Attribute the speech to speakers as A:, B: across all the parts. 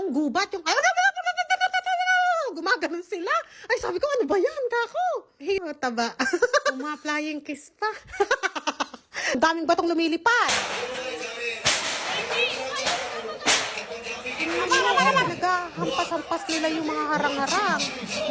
A: ng gubat, yung gumaganon sila. Ay, sabi ko, ano ba yan, kako? Hey, taba. Flying kiss pa. Ang daming batong lumilipad. Naghampas-hampas nila yung mga harang-harang.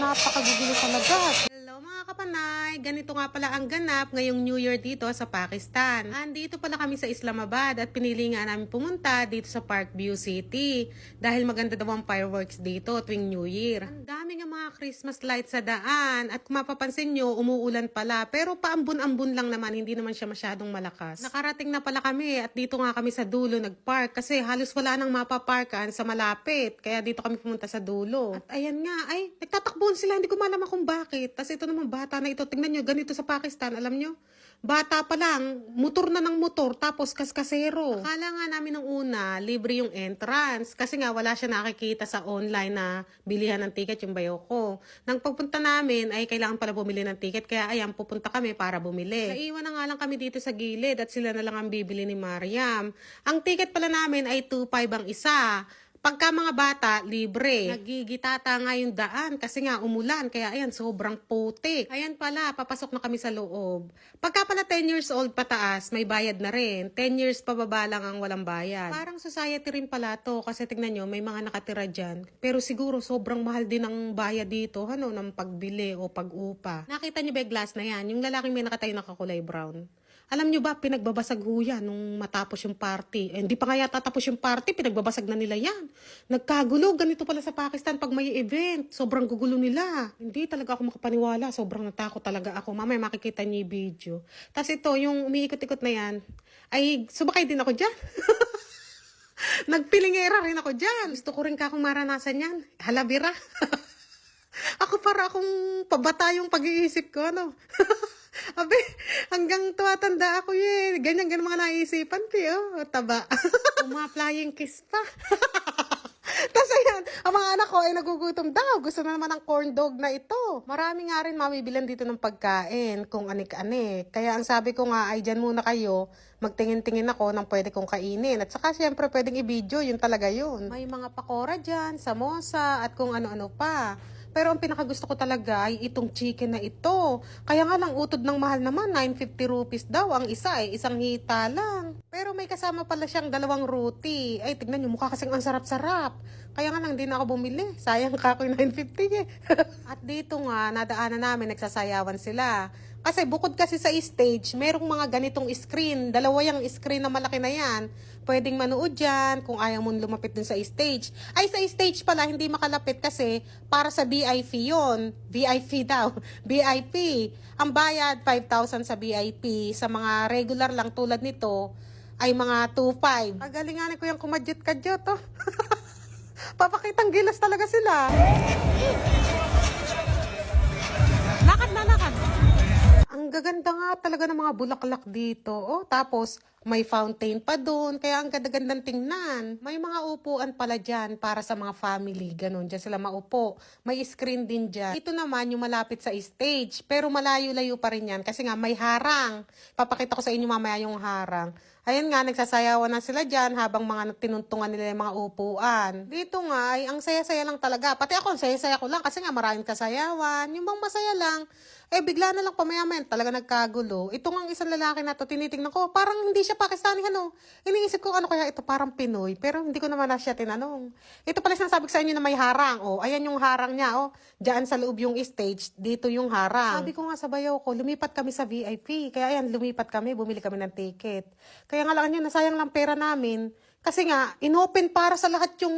A: Napakagugulo talaga. Hello mga kapanay, ganito nga pala ang ganap ngayong New Year dito sa Pakistan. Andito pala kami sa Islamabad at pinili nga namin pumunta dito sa Parkview City dahil maganda daw ang fireworks dito tuwing New Year. Ang dami nga mga Christmas lights sa daan at kung mapapansin nyo, umuulan pala pero paambun-ambun lang naman, hindi naman siya masyadong malakas. Nakarating na pala kami at dito nga kami sa dulo nagpark kasi halos wala nang mapaparkan sa malapit kaya dito kami pumunta sa dulo. At ayan nga, ay nagtatakbuhan sila, hindi ko malaman kung bakit. Tapos ito naman bata na ito, tingnan nyo, ganito sa Pakistan, alam nyo? Bata pa lang, motor na ng motor, tapos kaskasero. Akala nga namin nung una, libre yung entrance. Kasi nga wala siya nakikita sa online na bilihan ng ticket yung bayo ko. Nang pagpunta namin, ay kailangan pala bumili ng ticket. Kaya ayan, pupunta kami para bumili. Naiwan na nga lang kami dito sa gilid at sila na lang ang bibili ni Mariam. Ang ticket pala namin ay 2.5 ang isa. Pagka mga bata, libre. Nagigitata nga yung daan kasi nga umulan. Kaya ayan, sobrang putik. Ayan pala, papasok na kami sa loob. Pagka pala 10 years old pataas, may bayad na rin. 10 years pababa lang ang walang bayad. Parang society rin pala to kasi tignan nyo, may mga nakatira dyan. Pero siguro sobrang mahal din ang bayad dito, ano, ng pagbili o pag-upa. Nakita nyo ba yung glass na yan? Yung lalaking may nakatayo nakakulay brown. Alam nyo ba, pinagbabasag ho yan nung matapos yung party. Eh, hindi pa nga yata tapos yung party, pinagbabasag na nila yan. Nagkagulo, ganito pala sa Pakistan pag may event. Sobrang gugulo nila. Hindi talaga ako makapaniwala, sobrang natakot talaga ako. Mamaya makikita niyo yung video. Tapos ito, yung umiikot-ikot na yan, ay sumakay din ako dyan. Nagpilingera rin ako dyan. Gusto ko rin kakong maranasan yan. Halabira. Ako para akong pabata yung pag-iisip ko, ano. Abe, hanggang tumatanda ako eh. Ganyan mga naisipan, tiyo. Taba. Flying kiss pa. Tapos ayan, ang mga anak ko ay nagugutom daw. Gusto na naman ng corn dog na ito. Marami nga rin mamibilan dito ng pagkain kung anik-anik. Kaya ang sabi ko nga ay dyan muna kayo. Magtingin-tingin ako ng pwede kong kainin. At saka syempre pwedeng i-video, yun talaga yun. May mga pakora dyan, samosa at kung ano-ano pa. Pero ang pinakagusto ko talaga ay itong chicken na ito. Kaya nga lang utod ng mahal naman, 950 rupees daw ang isa eh, isang hita lang. Pero may kasama pala siyang dalawang roti. Ay, tignan nyo, mukha kasing ang sarap-sarap. Kaya nga lang, hindi na ako bumili. Sayang ka ako yung 950 eh. At dito nga, nadaanan namin, nagsasayawan sila. Kasi bukod kasi sa stage, merong mga ganitong screen. Dalawa yung screen na malaki na yan. Pwedeng manood dyan kung ayaw mo lumapit dun sa stage. Ay, sa stage pala, hindi makalapit kasi para sa VIP yon. VIP daw. VIP. Ang bayad, 5,000 sa VIP. Sa mga regular lang tulad nito, ay mga 2,500. Kagalingan ko yung kumadyot-kadyot, oh. Papakitang gilas talaga sila. Lakad na, lakad. Ang gaganda nga talaga ng mga bulaklak dito. Oh, tapos may fountain pa doon. Kaya ang ganda-gandang tingnan. May mga upuan pala dyan para sa mga family. Ganon, dyan sila maupo. May screen din dyan. Ito naman yung malapit sa stage. Pero malayo-layo pa rin yan. Kasi nga may harang. Papakita ko sa inyo mamaya yung harang. Ayan nga, nagsasayawan na sila dyan habang mga tinuntungan nila yung mga upuan. Dito nga, ay ang saya-saya lang talaga. Pati ako, ang saya-saya ko lang kasi nga maraming kasayawan. Yung bang masaya lang, eh bigla na lang pamayaman, talaga nagkagulo. Ito nga isang lalaki na to, tinitingnan ko, parang hindi siya Pakistani, ano. Iniisip ko, ano kaya ito, parang Pinoy. Pero hindi ko naman na siya tinanong. Ito pala sinasabi ko sa inyo na may harang. Oh, ayan yung harang niya, oh. Diyan sa loob yung stage, dito yung harang. Sabi ko nga sa bayaw ko, lumipat kami sa VIP. Kaya ayan, lumipat kami, bumili kami ng ticket. Kaya nga lang yun, nasayang lang pera namin. Kasi nga, inopen para sa lahat yung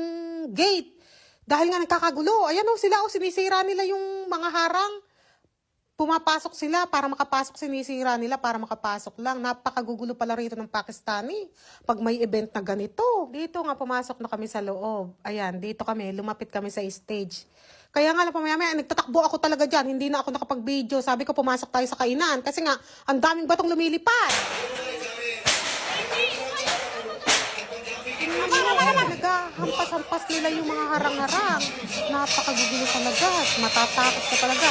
A: gate. Dahil nga nagkakagulo. Ayan o, sila o, sinisira nila yung mga harang. Pumapasok sila para makapasok, sinisira nila para makapasok lang. Napakagugulo pala rito ng Pakistani. Pag may event na ganito. Dito nga, pumasok na kami sa loob. Ayan, dito kami, lumapit kami sa stage. Kaya nga lang pamaya-maya, nagtatakbo ako talaga dyan. Hindi na ako nakapag-video. Sabi ko, pumasok tayo sa kainan. Kasi nga, ang daming batong lumilipad. Naghampas Hampas-hampas nila yung mga harang-harang. Napakagugulo talaga. Matatakot ka talaga.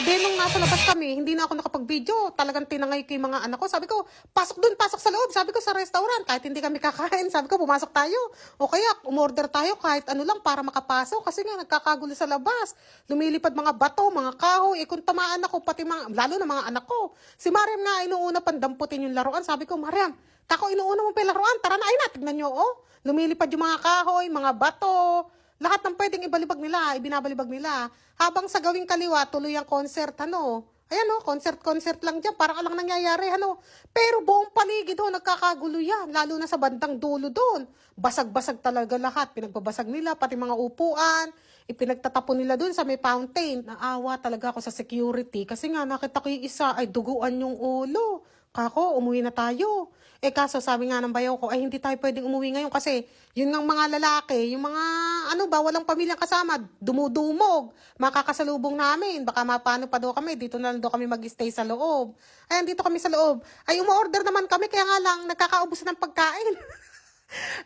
A: Abe, nung nasa labas kami, hindi na ako nakapag-video. Talagang tinangay ko yung mga anak ko. Sabi ko, pasok dun, pasok sa loob. Sabi ko sa restaurant, kahit hindi kami kakain. Sabi ko, pumasok tayo. O kaya, umorder tayo kahit ano lang para makapasok. Kasi nga, nagkakagulo sa labas. Lumilipad mga bato, mga kahoy. Kung tamaan ako, pati mga, lalo na mga anak ko. Si Mariam nga, inuuna pandamputin yung laruan. Sabi ko, Mariam, tako, inuuna mo pa yung laruan. Tara na, ay na, tignan nyo, oh. Lumilipad yung mga kahoy, mga bato. Lahat ng pwedeng ibalibag nila, ibinabalibag nila. Habang sa gawing kaliwa, tuloy ang concert, ano. Ayan, oh, concert lang dyan. Parang alang nangyayari, ano. Pero buong paligid, oh, nagkakagulo yan. Lalo na sa bandang dulo doon. Basag-basag talaga lahat. Pinagbabasag nila, pati mga upuan. Ipinagtatapon nila doon sa may fountain. Naawa talaga ako sa security. Kasi nga, nakita ko yung isa, ay duguan yung ulo. Kako, umuwi na tayo. Kaso sabi nga ng bayaw ko, ay hindi tayo pwedeng umuwi ngayon kasi yun ng mga lalaki, yung mga ano ba, walang pamilyang kasama, dumudumog, makakasalubong namin. Baka mapano pa daw kami, dito na lang daw kami mag-stay sa loob. Ay, dito kami sa loob. Ay, umorder naman kami, kaya nga lang, nagkakaubos ng pagkain.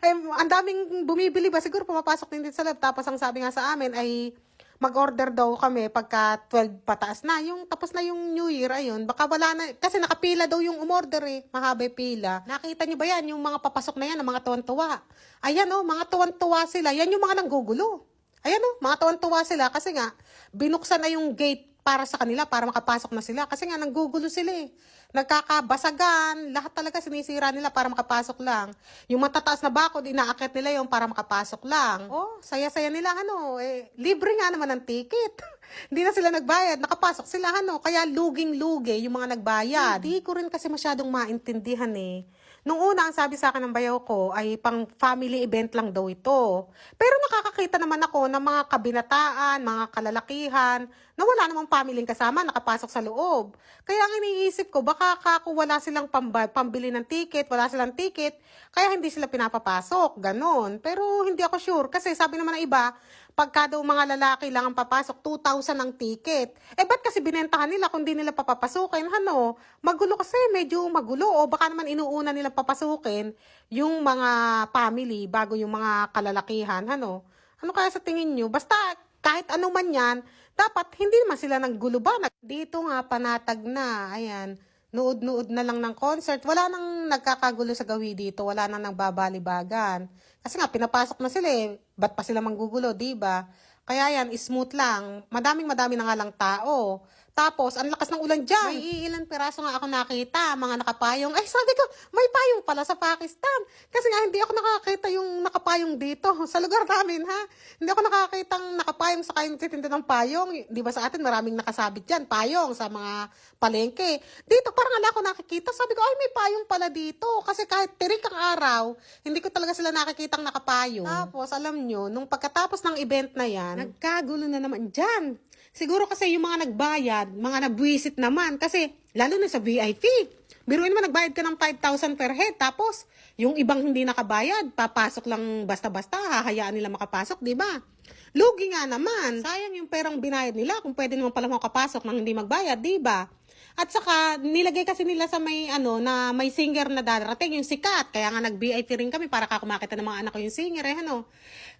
A: Ay, ang daming bumibili ba? Siguro pumapasok din dito sa loob. Tapos ang sabi nga sa amin ay mag-order daw kami pagka 12 pataas na. Yung tapos na yung New Year, ayun. Baka wala na. Kasi nakapila daw yung umorder eh. Mahaba yung pila. Nakita niyo ba yan? Yung mga papasok na yan, ang mga tuwan-tuwa. Ayan oh, mga tuwan-tuwa sila. Yan yung mga nanggugulo. Ayan oh, mga tuwan-tuwa sila. Kasi nga, binuksan na yung gate para sa kanila, para makapasok na sila. Kasi nga, nanggugulo sila eh. Nagkakabasagan, lahat talaga sinisira nila para makapasok lang. Yung matataas na bakod, inaakit nila yung para makapasok lang. Oh, saya-saya nila, ano, libre nga naman ang ticket. Hindi na sila nagbayad, nakapasok sila, ano, kaya luging-lugi yung mga nagbayad. Hindi ko rin kasi masyadong maintindihan eh. Nung una, ang sabi sa akin ng bayaw ko ay pang family event lang daw ito. Pero nakakakita naman ako ng mga kabinataan, mga kalalakihan, na wala namang pamilyeng kasama, nakapasok sa loob. Kaya ang iniisip ko, baka kung wala silang pambili ng ticket, wala silang ticket, kaya hindi sila pinapapasok, ganon. Pero hindi ako sure, kasi sabi naman ng iba, pagka daw mga lalaki lang ang papasok, 2,000 ang ticket. Ba't kasi binentahan nila kung di nila papapasukin? Ano? Magulo kasi, medyo magulo. O baka naman inuuna nilang papasukin yung mga family bago yung mga kalalakihan. Ano? Ano kaya sa tingin nyo? Basta kahit ano man yan, dapat hindi naman sila naggulo ba? Dito nga, panatag na. Ayan. Nuod-nuod na lang ng concert. Wala nang nagkakagulo sa gawi dito. Wala nang nagbabalibagan. Kasi nga, pinapasok na sila eh. Ba't pa sila manggugulo, diba? Kaya yan, smooth lang. Madaming na nga lang tao. Tapos, ang lakas ng ulan dyan. May ilang piraso nga ako nakita, mga nakapayong. Ay, sabi ko, may payong pala sa Pakistan. Kasi nga, hindi ako nakakita yung nakapayong dito. Sa lugar namin, ha? Hindi ako nakakita ng nakapayong sa kayong titinda ng payong. Di ba sa atin, maraming nakasabit dyan, payong sa mga palengke. Dito, parang wala ako nakikita. Sabi ko, ay, may payong pala dito. Kasi kahit tirik ang araw, hindi ko talaga sila nakikitang nakapayong. Tapos, alam nyo, nung pagkatapos ng event na yan, nagkagulo na naman dyan. Siguro kasi yung mga nagbayad, mga nabwisit naman. Kasi, lalo na sa VIP. Biruin mo, nagbayad ka ng 5,000 per head. Tapos, yung ibang hindi nakabayad, papasok lang basta-basta, hahayaan nila makapasok, di ba? Lugi nga naman. Sayang yung perang binayad nila kung pwede naman pala makapasok nang hindi magbayad, di ba? At saka, nilagay kasi nila sa may, na may singer na darating, yung sikat. Kaya nga nag-VIP rin kami para kakumakita ng mga anak ko yung singer,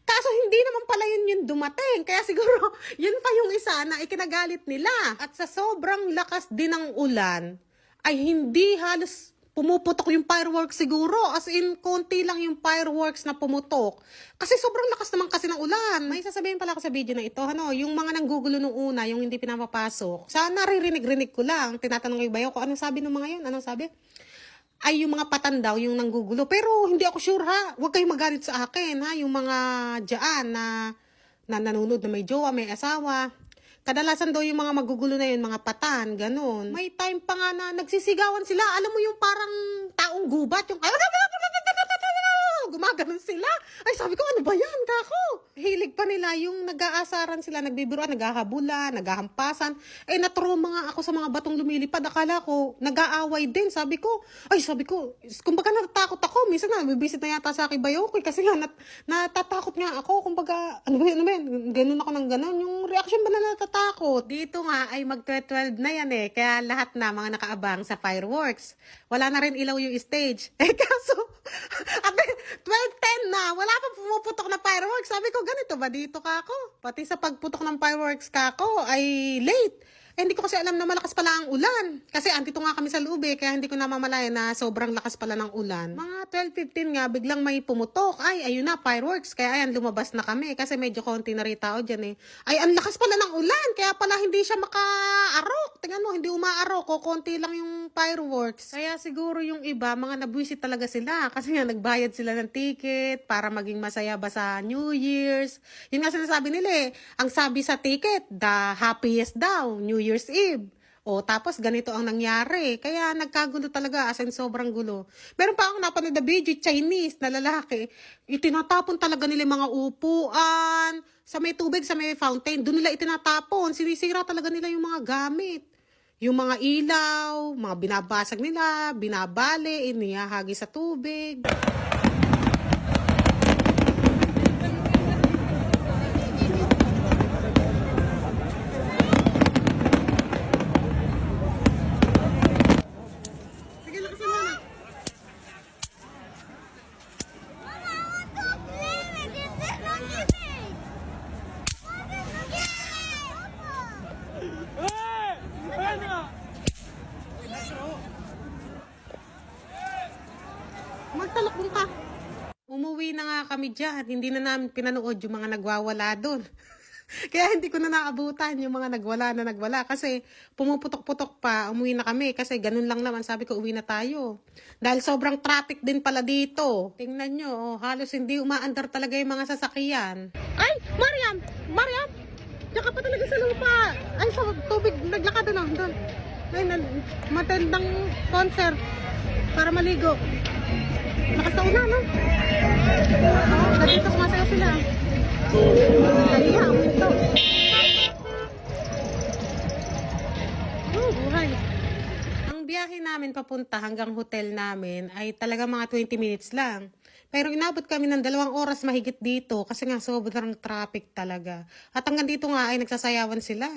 A: Kaso hindi naman pala yun yung dumating. Kaya siguro, yun pa yung isa na ikinagalit nila. At sa sobrang lakas din ng ulan, ay hindi halos pumuputok yung fireworks siguro. As in, konti lang yung fireworks na pumutok. Kasi sobrang lakas naman kasi ng ulan. May sasabihin pala ako sa video na ito, yung mga nanggugulo nung una, yung hindi pinapapasok. Sana naririnig-rinig ko lang. Tinatanong ko yung bayo ko, anong sabi ng mga yun? Anong sabi? Ay, yung mga patandaw, yung nanggugulo. Pero hindi ako sure, ha? Huwag kayong magalit sa akin, ha? Yung mga dyan na nanonood na may jowa, may asawa. Kadalasan daw yung mga magugulo na yun, mga patan, ganun. May time pa nga na nagsisigawan sila. Alam mo yung parang taong gubat, yung gumaganon sila. Ay, sabi ko, ano ba yan, kako? Hilig pa nila yung nag-aasaran sila, nagbibiruan, naghahabulan, naghahampasan. Natroma nga ako sa mga batong lumilipad. Akala ko, nag-aaway din. Sabi ko, kumbaga natatakot ako. Minsan na, bibisit na yata sa akin bayo ko. Kasi nga, natatakot nga ako. Kumbaga, ano ba yan? Ganun ako ng ganun. Yung reaction ba na natatakot? Dito nga, ay mag-12 na yan Kaya lahat na mga nakaabang sa fireworks. Wala na rin ilaw yung stage. Kaso, 12:10 na, wala pa pumuputok na fireworks. Sabi ko, ganito ba dito ka ako? Pati sa pagputok ng fireworks ka ako ay late. Hindi ko kasi alam na malakas pala ang ulan. Kasi andito nga kami sa loob kaya hindi ko namamalayan na sobrang lakas pala ng ulan. Mga 12:15 nga, biglang may pumutok. Ay, ayun na, fireworks. Kaya ayan, lumabas na kami. Kasi medyo konti na rin tao dyan Ay, ang lakas pala ng ulan. Kaya pala hindi siya maka-arok. Tingnan mo, hindi umaarok. Konti lang yung fireworks. Kaya siguro yung iba, mga nabwisit talaga sila. Kasi nga, nagbayad sila ng ticket para maging masaya ba sa New Year's. Yun nga sinasabi nila Ang sabi sa ticket, the happiest daw, New Year's Eve. Tapos ganito ang nangyari. Kaya nagkagulo talaga, as in sobrang gulo. Meron pa akong napanood na video, Chinese na lalaki. Itinatapon talaga nila yung mga upuan, sa may tubig, sa may fountain. Doon nila itinatapon. Sinisira talaga nila yung mga gamit. Yung mga ilaw, mga binabasag nila, binabali, inihahagi sa tubig. Magtalakbong ka. Umuwi na nga kami dyan. Hindi na namin pinanood yung mga nagwawala doon. Kaya hindi ko na naabutan yung mga nagwala. Kasi pumuputok-putok pa. Umuwi na kami. Kasi ganun lang naman. Sabi ko, uwi na tayo. Dahil sobrang traffic din pala dito. Tingnan nyo. Halos hindi umaandar talaga yung mga sasakyan. Ay! Mariam! Mariam! Diyan ka pa talaga sa lupa. Ay, sa tubig. Naglakad na lang doon. Ay, matendang concert. Para maligo. Lakas na ulan, no? Dito sumasayaw sila. Kaya, amin ito. Buhay. Ang biyahe namin papunta hanggang hotel namin ay talaga mga 20 minutes lang. Pero inabot kami ng 2 oras mahigit dito kasi nga sobrang traffic talaga. At hanggang dito nga ay nagsasayawan sila.